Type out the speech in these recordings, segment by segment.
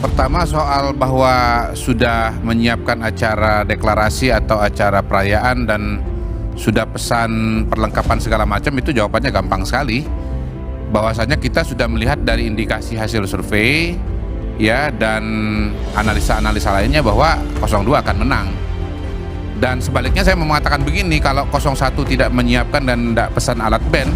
Pertama soal bahwa sudah menyiapkan acara deklarasi atau acara perayaan dan sudah pesan perlengkapan segala macam, itu jawabannya gampang sekali. Bahwasanya kita sudah melihat dari indikasi hasil survei ya dan analisa-analisa lainnya bahwa 02 akan menang. Dan sebaliknya saya mau mengatakan begini, kalau 01 tidak menyiapkan dan tidak pesan alat band,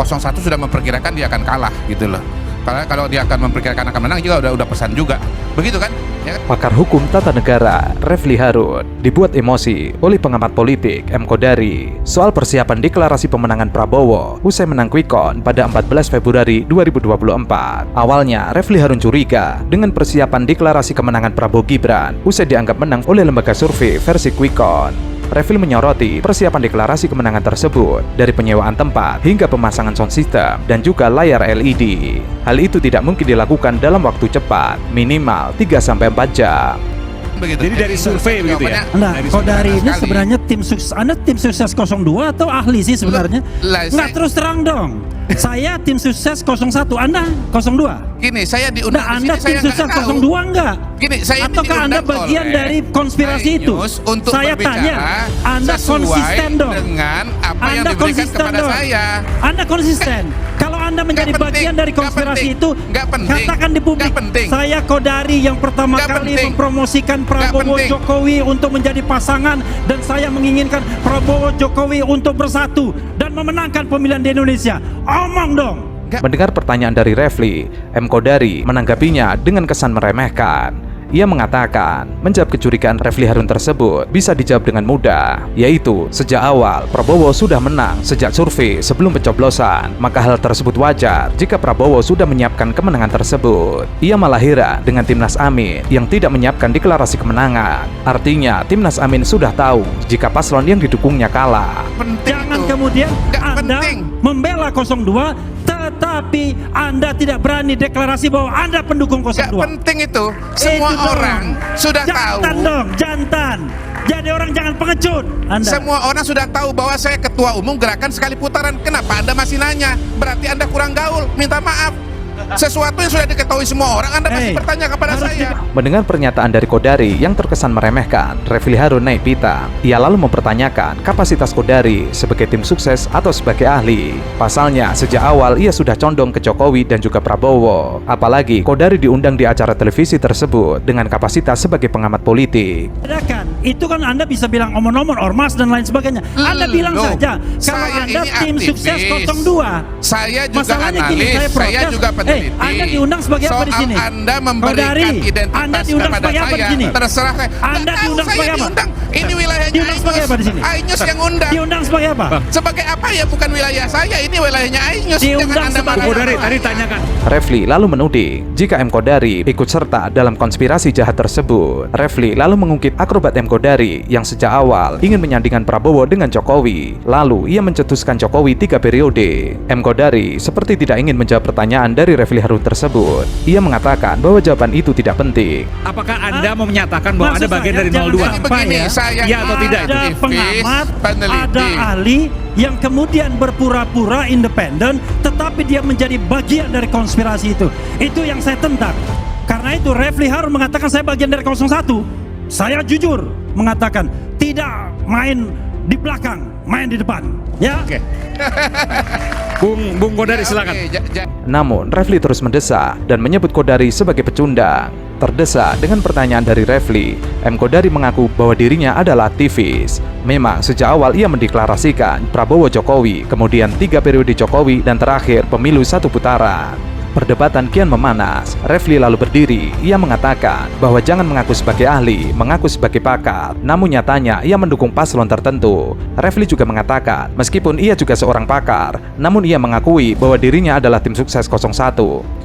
01 sudah memperkirakan dia akan kalah gitu loh. Karena kalau dia akan memperkirakan akan menang juga udah pesan juga. Begitu kan? Ya kan? Pakar hukum tata negara Refli Harun dibuat emosi oleh pengamat politik M. Kodari soal persiapan deklarasi pemenangan Prabowo usai menang quick count pada 14 Februari 2024. Awalnya Refli Harun curiga dengan persiapan deklarasi kemenangan Prabowo Gibran usai dianggap menang oleh lembaga survei versi quick count. Refli menyoroti persiapan deklarasi kemenangan tersebut dari penyewaan tempat hingga pemasangan sound system dan juga layar LED. Hal itu tidak mungkin dilakukan dalam waktu cepat, minimal 3-4 jam. Begitu. Jadi dari survei begitu ya? Nah, Kodari ini sebenarnya tim sukses, Anda tim sukses 02 atau ahli sih sebenarnya? Nggak, terus terang dong. Saya tim sukses 01, Anda 02. Gini, saya diundang Nah, Anda di sini, tim saya sukses nggak tahu. 02 enggak? Gini, saya Ataukah Anda bagian dari konspirasi itu? Untuk Saya tanya, Anda sesuai konsisten dong. dengan apa yang Anda diberikan konsisten kepada dong. saya. Anda konsisten. Kalau Anda menjadi Nggak bagian penting, dari nggak konspirasi penting, itu, nggak penting, katakan di publik. nggak penting. Saya Kodari yang pertama Nggak kali penting. mempromosikan Prabowo penting. Jokowi untuk menjadi pasangan, dan saya menginginkan Prabowo Jokowi untuk bersatu dan memenangkan pemilihan di Indonesia. Omong dong. Mendengar pertanyaan dari Refli, M. Kodari menanggapinya dengan kesan meremehkan. Ia mengatakan, menjawab kecurigaan Refli Harun tersebut bisa dijawab dengan mudah, yaitu sejak awal Prabowo sudah menang sejak survei sebelum pencoblosan, maka hal tersebut wajar jika Prabowo sudah menyiapkan kemenangan tersebut. Ia malah heran dengan Timnas Amin yang tidak menyiapkan deklarasi kemenangan. Artinya, Timnas Amin sudah tahu jika paslon yang didukungnya kalah. Penting Jangan itu. kemudian Nggak Anda penting. membela 02, tetapi Anda tidak berani deklarasi bahwa Anda pendukung 02. Gak penting itu. Semua Itu dong. orang sudah tahu. Jantan dong, jantan. Jadi orang jangan pengecut. Anda. Semua orang sudah tahu bahwa saya ketua umum gerakan sekali putaran. Kenapa Anda masih nanya? Berarti Anda kurang gaul. Minta maaf. Sesuatu yang sudah diketahui semua orang, Anda masih bertanya kepada saya. Mendengar pernyataan dari Kodari yang terkesan meremehkan, Refli Harun naik pitam. Ia lalu mempertanyakan kapasitas Kodari sebagai tim sukses atau sebagai ahli. Pasalnya, sejak awal ia sudah condong ke Jokowi dan juga Prabowo. Apalagi Kodari diundang di acara televisi tersebut dengan kapasitas sebagai pengamat politik. Itu kan Anda bisa bilang omong-omong, ormas dan lain sebagainya. Anda bilang saja kalau saya Anda ini tim aktivis. sukses 02. Saya juga Masalahnya analis, gini, saya saya juga peneliti. Anda diundang sebagai apa di Soal sini? Anda memberikan Kodari, identitas Anda diundang kepada sebagai apa di saya, sini? terserah saya. Anda Nggak tahu diundang saya sebagai apa? diundang. Ini wilayahnya Diundang sebagai apa di sini? Ainus yang undang. Diundang sebagai apa? Sebagai apa ya? Bukan wilayah saya, ini wilayahnya Ainus. Diundang Jangan Anda sebagai marah. Kodari tadi tanyakan. Refli lalu menuding jika M. Kodari ikut serta dalam konspirasi jahat tersebut. Refli lalu mengungkit akrobat M. Kodari yang sejak awal ingin menyandingkan Prabowo dengan Jokowi. Lalu ia mencetuskan Jokowi 3 periode. M. Kodari seperti tidak ingin menjawab pertanyaan dari Refli Harun tersebut. Ia mengatakan bahwa jawaban itu tidak penting. Apakah Anda mau menyatakan bahwa Maksud Anda bagian saya, dari jangan 02? Jadi begini, ya? saya Iya atau tidak? Ada aktivis, pengamat, peneliti. ada ahli yang kemudian berpura-pura independen, tetapi dia menjadi bagian dari konspirasi itu. Itu yang saya tentang. Karena itu Refli Harun mengatakan saya bagian dari 01. Saya jujur mengatakan tidak main di belakang, main di depan. Ya. Oke. Bung Kodari silakan. Oke, Namun, Refli terus mendesak dan menyebut Kodari sebagai pecundang. Terdesak dengan pertanyaan dari Refli, M. Kodari mengaku bahwa dirinya adalah aktivis. Memang sejak awal ia mendeklarasikan Prabowo Jokowi, kemudian 3 periode Jokowi, dan terakhir pemilu 1 putaran. Perdebatan kian memanas. Refli lalu berdiri. Ia mengatakan bahwa jangan mengaku sebagai ahli, mengaku sebagai pakar. Namun nyatanya ia mendukung paslon tertentu. Refli juga mengatakan meskipun ia juga seorang pakar, namun ia mengakui bahwa dirinya adalah tim sukses 01.